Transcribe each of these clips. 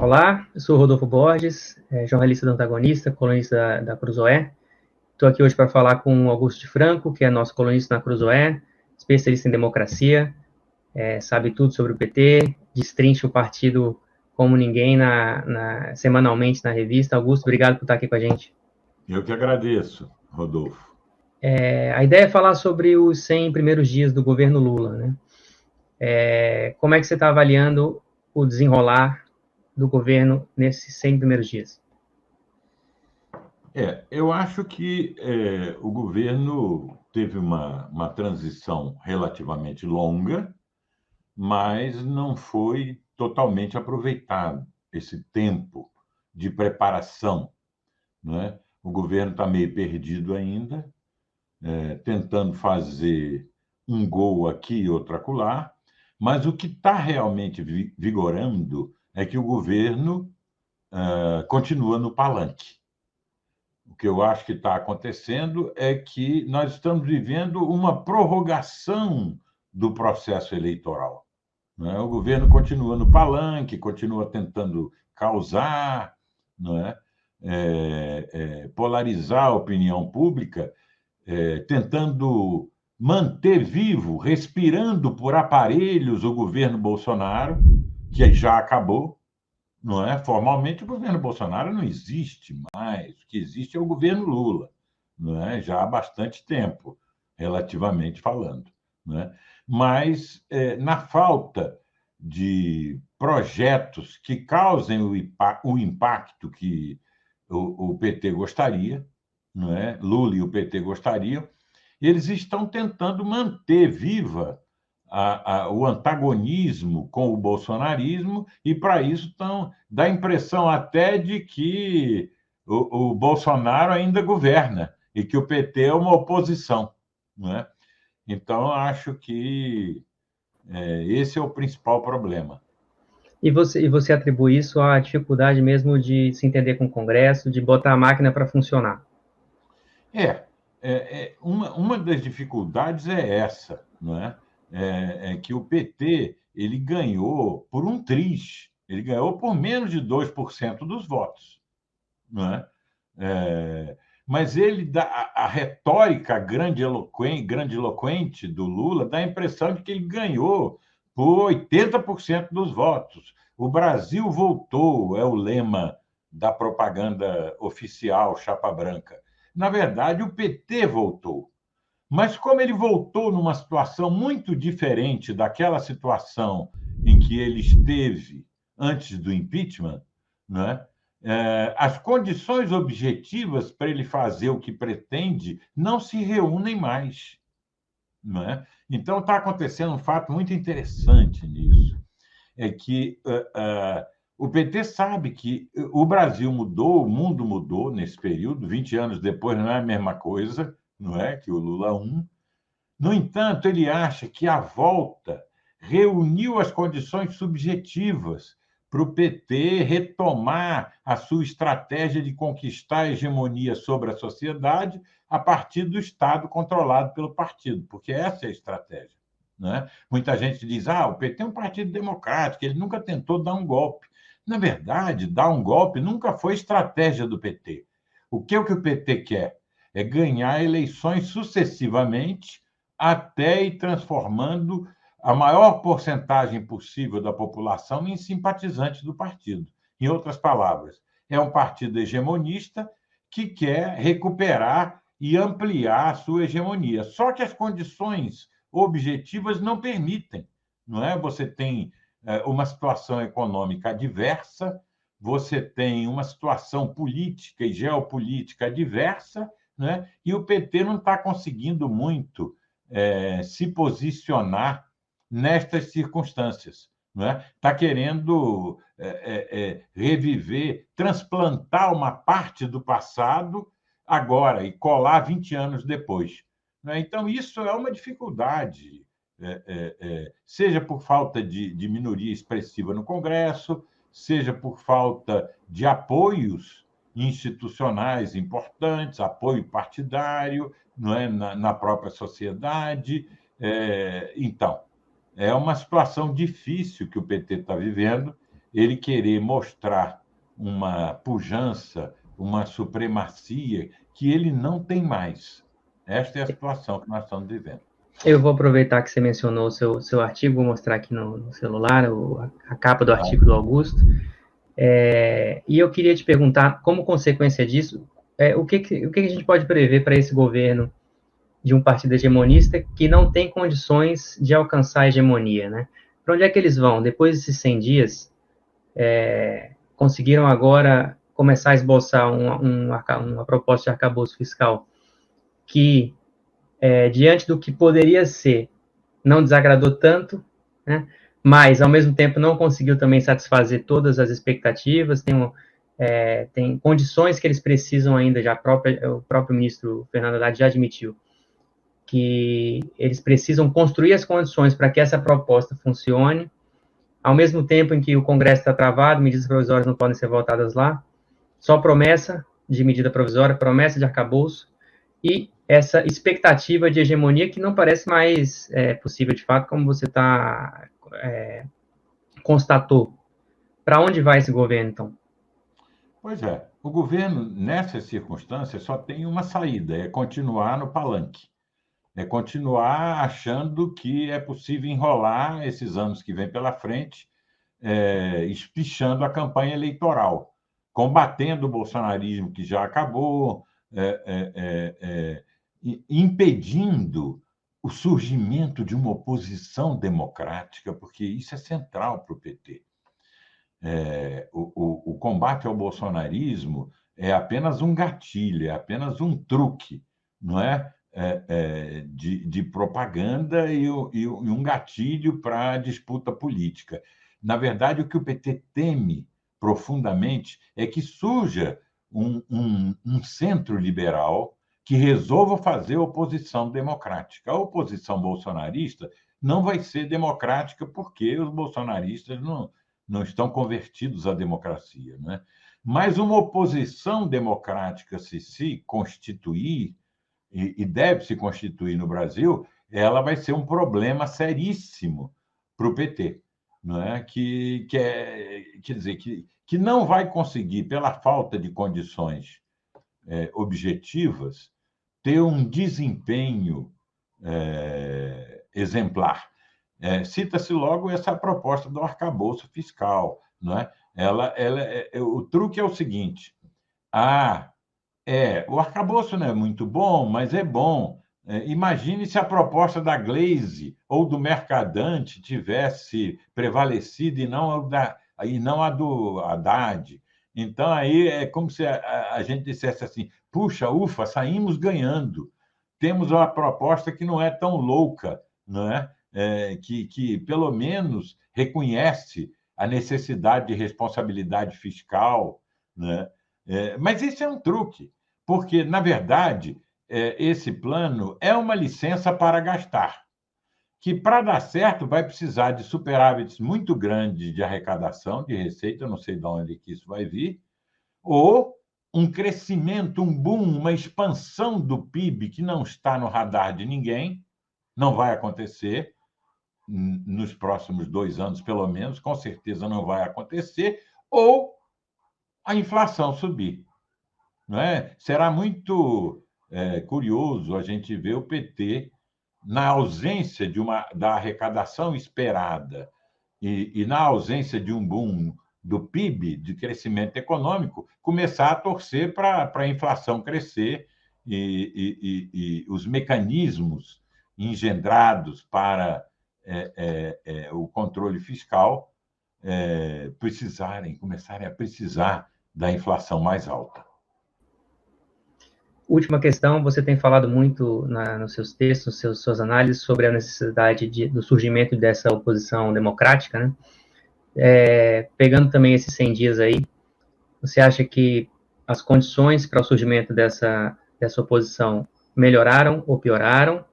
Olá, eu sou Rodolfo Borges, jornalista do Antagonista, colunista da Cruzoé. Estou aqui hoje para falar com Augusto de Franco, que é nosso colunista na Cruzoé, especialista em democracia, sabe tudo sobre o PT, destrincha o partido como ninguém semanalmente na revista. Augusto, obrigado por estar aqui com a gente. Eu que agradeço, Rodolfo. A ideia é falar sobre os 100 primeiros dias do governo Lula, né? Como é que você está avaliando o desenrolar do governo nesses 100 primeiros dias? Eu acho que o governo teve uma transição relativamente longa, mas não foi totalmente aproveitado esse tempo de preparação, não é? O governo está meio perdido ainda, tentando fazer um gol aqui e outro acolá, mas o que está realmente vigorando é que o governo continua no palanque. O que eu acho que está acontecendo é que nós estamos vivendo uma prorrogação do processo eleitoral, não é? O governo continua no palanque, continua tentando causar, não é? Polarizar a opinião pública, tentando manter vivo, respirando por aparelhos o governo Bolsonaro, que já acabou, não é? Formalmente, o governo Bolsonaro não existe mais. O que existe é o governo Lula, não é? Já há bastante tempo, relativamente falando, não é? Mas, na falta de projetos que causem o impacto que o PT gostaria, não é? Lula e o PT gostariam, eles estão tentando manter viva o antagonismo com o bolsonarismo, e para isso dá a impressão até de que o Bolsonaro ainda governa e que o PT é uma oposição, não é? Então, acho que esse é o principal problema. E você atribui isso à dificuldade mesmo de se entender com o Congresso, de botar a máquina para funcionar? Uma das dificuldades é essa, não é? É que o PT ele ganhou por um triz, ele ganhou por menos de 2% dos votos, não é? Mas ele dá a retórica grandiloquente do Lula dá a impressão de que ele ganhou por 80% dos votos. O Brasil voltou, é o lema da propaganda oficial chapa branca. Na verdade, o PT voltou. Mas como ele voltou numa situação muito diferente daquela situação em que ele esteve antes do impeachment, né? As condições objetivas para ele fazer o que pretende não se reúnem mais, não é? Então está acontecendo um fato muito interessante nisso, é que o PT sabe que o Brasil mudou, o mundo mudou nesse período, 20 anos depois não é a mesma coisa, não é? Que o Lula 1. No entanto, ele acha que a volta reuniu as condições subjetivas para o PT retomar a sua estratégia de conquistar a hegemonia sobre a sociedade a partir do Estado controlado pelo partido, porque essa é a estratégia, né? Muita gente diz: o PT é um partido democrático, ele nunca tentou dar um golpe. Na verdade, dar um golpe nunca foi estratégia do PT. O que o PT quer? É ganhar eleições sucessivamente até ir transformando a maior porcentagem possível da população em simpatizantes do partido. Em outras palavras, é um partido hegemonista que quer recuperar e ampliar a sua hegemonia. Só que as condições objetivas não permitem, não é? Você tem uma situação econômica adversa, você tem uma situação política e geopolítica adversa, né? E o PT não está conseguindo muito se posicionar nestas circunstâncias. Está querendo reviver, transplantar uma parte do passado agora e colar 20 anos depois. Então, isso é uma dificuldade, seja por falta de minoria expressiva no Congresso, seja por falta de apoios institucionais importantes, apoio partidário, não é, na própria sociedade. Então, é uma situação difícil que o PT está vivendo ele querer mostrar uma pujança, uma supremacia que ele não tem mais. Esta é a situação que nós estamos vivendo. Eu vou aproveitar que você mencionou o seu artigo, vou mostrar aqui no celular a capa do artigo do Augusto. E eu queria te perguntar, como consequência disso, o que a gente pode prever para esse governo de um partido hegemonista que não tem condições de alcançar a hegemonia, né? Para onde é que eles vão? Depois desses 100 dias, conseguiram agora começar a esboçar uma proposta de arcabouço fiscal que, diante do que poderia ser, não desagradou tanto, né? Mas, ao mesmo tempo, não conseguiu também satisfazer todas as expectativas, tem condições que eles precisam ainda, o próprio ministro Fernando Haddad já admitiu, que eles precisam construir as condições para que essa proposta funcione, ao mesmo tempo em que o Congresso está travado, medidas provisórias não podem ser votadas lá, só promessa de medida provisória, promessa de arcabouço, e essa expectativa de hegemonia que não parece mais possível de fato, como você constatou. Para onde vai esse governo, então? Pois é, o governo, nessas circunstâncias, só tem uma saída, é continuar no palanque. É continuar achando que é possível enrolar esses anos que vêm pela frente, espichando a campanha eleitoral, combatendo o bolsonarismo que já acabou, impedindo o surgimento de uma oposição democrática, porque isso é central para o PT. O combate ao bolsonarismo é apenas um gatilho, é apenas um truque, não é? De propaganda e um gatilho para a disputa política. Na verdade, o que o PT teme profundamente é que surja um centro liberal que resolva fazer oposição democrática. A oposição bolsonarista não vai ser democrática porque os bolsonaristas não estão convertidos à democracia. Né? Mas uma oposição democrática, se constituir, e deve se constituir no Brasil, ela vai ser um problema seríssimo para o PT. Não é? Quer dizer, que não vai conseguir, pela falta de condições objetivas, ter um desempenho exemplar. Cita-se logo essa proposta do arcabouço fiscal. Não é? O truque é o seguinte: o arcabouço não é muito bom, mas é bom. Imagine se a proposta da Glaze ou do Mercadante tivesse prevalecido e não a do Haddad. Então, aí é como se a gente dissesse assim: puxa, ufa, saímos ganhando. Temos uma proposta que não é tão louca, não é? Que pelo menos reconhece a necessidade de responsabilidade fiscal, né? Mas esse é um truque, porque, na verdade, esse plano é uma licença para gastar, que, para dar certo, vai precisar de superávites muito grandes de arrecadação, de receita, não sei de onde que isso vai vir, ou um crescimento, um boom, uma expansão do PIB que não está no radar de ninguém, não vai acontecer nos próximos 2 anos, pelo menos, com certeza não vai acontecer, ou a inflação subir. Não é? Será muito curioso a gente ver o PT, na ausência da arrecadação esperada e na ausência de um boom do PIB, de crescimento econômico, começar a torcer para a inflação crescer e os mecanismos engendrados para o controle fiscal começarem a precisar da inflação mais alta. Última questão, você tem falado muito nos seus textos, suas análises, sobre a necessidade do surgimento dessa oposição democrática, né? Pegando também esses 100 dias aí, você acha que as condições para o surgimento dessa oposição melhoraram ou pioraram?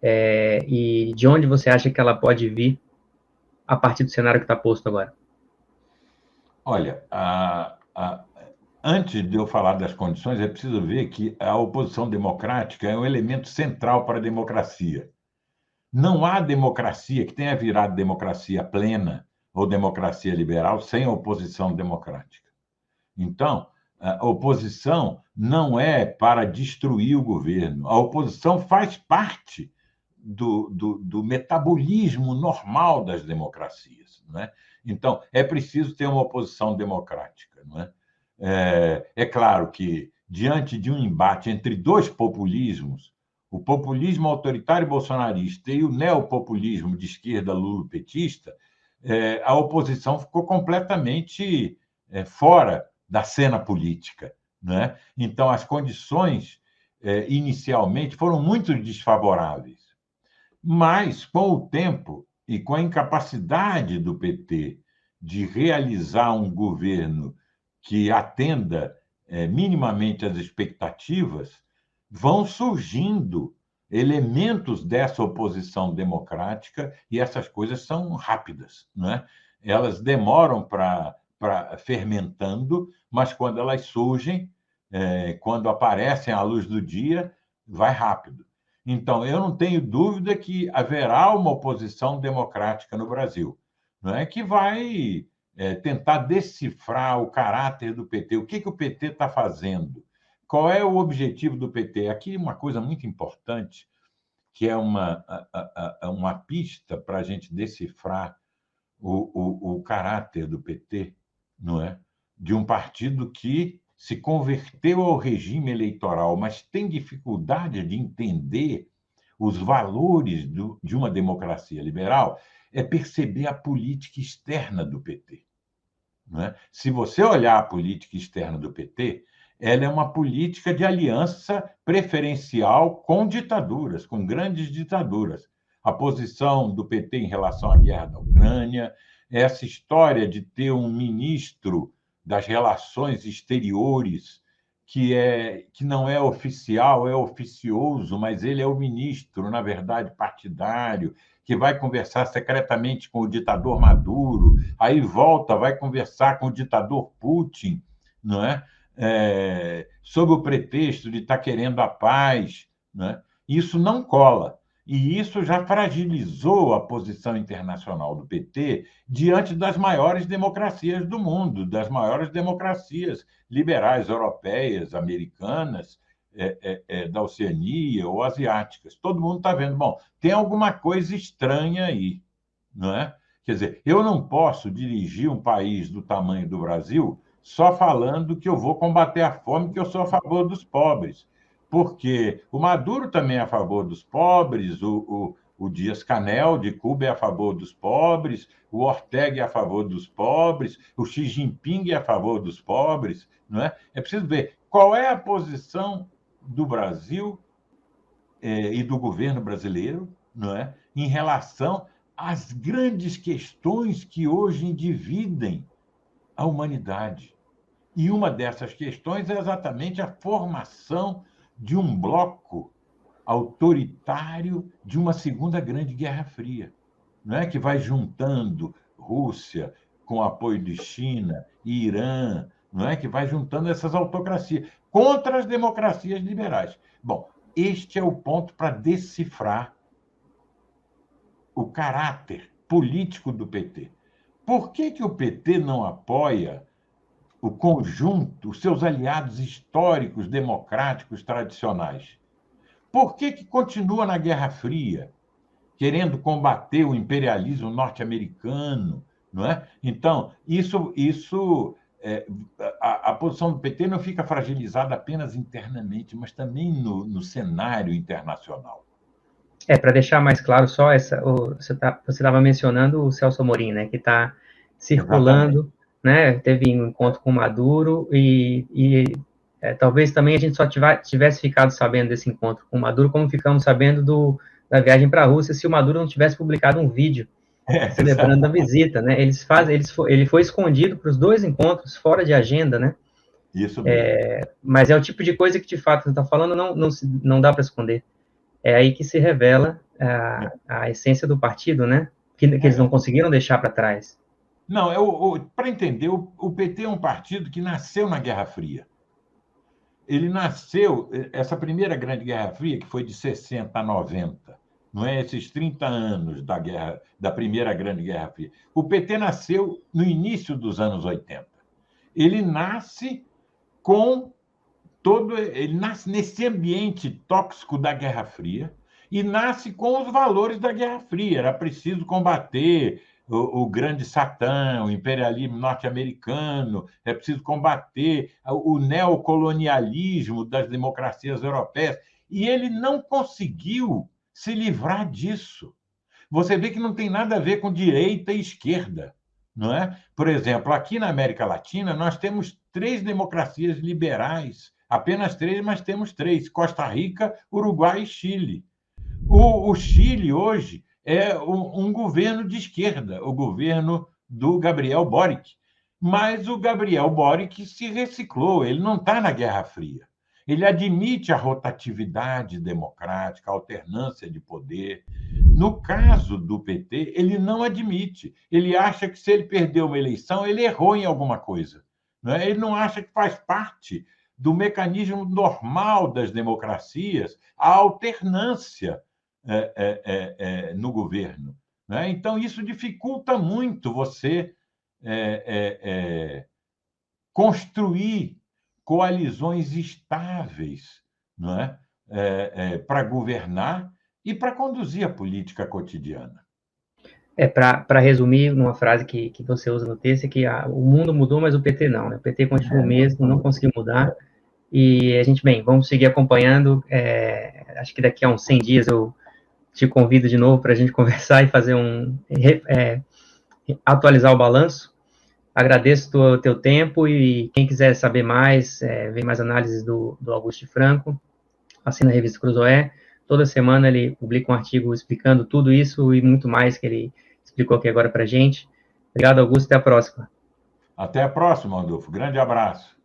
E de onde você acha que ela pode vir a partir do cenário que está posto agora? Olha, antes de eu falar das condições, é preciso ver que a oposição democrática é um elemento central para a democracia. Não há democracia que tenha virado democracia plena ou democracia liberal sem oposição democrática. Então, a oposição não é para destruir o governo. A oposição faz parte do metabolismo normal das democracias. Não é? Então, é preciso ter uma oposição democrática. Não é? É claro que, diante de um embate entre dois populismos, o populismo autoritário bolsonarista e o neopopulismo de esquerda lulopetista, a oposição ficou completamente fora da cena política. Né? Então, as condições, inicialmente, foram muito desfavoráveis. Mas, com o tempo e com a incapacidade do PT de realizar um governo que atenda minimamente às expectativas, vão surgindo elementos dessa oposição democrática e essas coisas são rápidas. Não é? Elas demoram para fermentando, mas quando elas surgem, quando aparecem à luz do dia, vai rápido. Então, eu não tenho dúvida que haverá uma oposição democrática no Brasil, não é que vai tentar decifrar o caráter do PT, o que o PT está fazendo, qual é o objetivo do PT. Aqui uma coisa muito importante, que é uma pista para a gente decifrar o caráter do PT, não é? De um partido que se converteu ao regime eleitoral, mas tem dificuldade de entender os valores de uma democracia liberal, é perceber a política externa do PT. Não é? Se você olhar a política externa do PT, ela é uma política de aliança preferencial com ditaduras, com grandes ditaduras. A posição do PT em relação à guerra da Ucrânia, essa história de ter um ministro das relações exteriores que não é oficial, é oficioso, mas ele é o ministro, na verdade, partidário, que vai conversar secretamente com o ditador Maduro, aí volta, vai conversar com o ditador Putin, não é? Sob o pretexto de estar querendo a paz. Não é? Isso não cola. E isso já fragilizou a posição internacional do PT diante das maiores democracias do mundo, das maiores democracias liberais europeias, americanas, da Oceania ou asiáticas. Todo mundo está vendo, bom, tem alguma coisa estranha aí, não é? Quer dizer, eu não posso dirigir um país do tamanho do Brasil só falando que eu vou combater a fome, que eu sou a favor dos pobres. Porque o Maduro também é a favor dos pobres, o Dias-Canel de Cuba é a favor dos pobres, o Ortega é a favor dos pobres, o Xi Jinping é a favor dos pobres. Não é? É preciso ver qual é a posição do Brasil e do governo brasileiro, não é? Em relação às grandes questões que hoje dividem a humanidade. E uma dessas questões é exatamente a formação de um bloco autoritário de uma segunda grande guerra fria, não é? Que vai juntando Rússia com apoio de China e Irã, não é? Que vai juntando essas autocracias contra as democracias liberais. Bom, este é o ponto para decifrar o caráter político do PT. Por que o PT não apoia o conjunto, os seus aliados históricos, democráticos, tradicionais? Por que continua na Guerra Fria, querendo combater o imperialismo norte-americano? Não é? Então, a posição do PT não fica fragilizada apenas internamente, mas também no cenário internacional. Para deixar mais claro, só você estava mencionando o Celso Amorim, né, que está circulando, né, teve um encontro com Maduro talvez também a gente só tivesse ficado sabendo desse encontro com Maduro, como ficamos sabendo da viagem para a Rússia, se o Maduro não tivesse publicado um vídeo celebrando a visita, né? Ele foi escondido para os dois encontros, fora de agenda, né? Isso mesmo. Mas é o tipo de coisa que, de fato, você está falando, não dá para esconder. É aí que se revela a essência do partido, né? Que eles não conseguiram deixar para trás. Não, para entender, o PT é um partido que nasceu na Guerra Fria. Ele nasceu, essa primeira grande Guerra Fria, que foi de 60 a 90, não é? Esses 30 anos da Primeira Grande Guerra Fria. O PT nasceu no início dos anos 80. Ele nasce ele nasce nesse ambiente tóxico da Guerra Fria e nasce com os valores da Guerra Fria. Era preciso combater o grande Satã, o imperialismo norte-americano, é preciso combater o neocolonialismo das democracias europeias. E ele não conseguiu se livrar disso. Você vê que não tem nada a ver com direita e esquerda, não é? Por exemplo, aqui na América Latina, nós temos 3 democracias liberais, apenas 3, mas temos 3: Costa Rica, Uruguai e Chile. O Chile, hoje, é um governo de esquerda, o governo do Gabriel Boric. Mas o Gabriel Boric se reciclou, ele não está na Guerra Fria. Ele admite a rotatividade democrática, a alternância de poder. No caso do PT, ele não admite. Ele acha que, se ele perdeu uma eleição, ele errou em alguma coisa. Ele não acha que faz parte do mecanismo normal das democracias a alternância no governo. Então, isso dificulta muito você construir coalizões estáveis, não é? Para governar e para conduzir a política cotidiana. Para resumir, numa frase que você usa no texto, é que o mundo mudou, mas o PT não, né? O PT continua o mesmo, não conseguiu mudar, e a gente, vamos seguir acompanhando. Acho que daqui a uns 100 dias eu te convido de novo para a gente conversar e fazer atualizar o balanço. Agradeço o teu tempo, e quem quiser saber mais, ver mais análises do Augusto de Franco, assina a revista Cruzoé. Toda semana ele publica um artigo explicando tudo isso e muito mais que ele explicou aqui agora para a gente. Obrigado, Augusto. Até a próxima. Até a próxima, Adolfo. Grande abraço.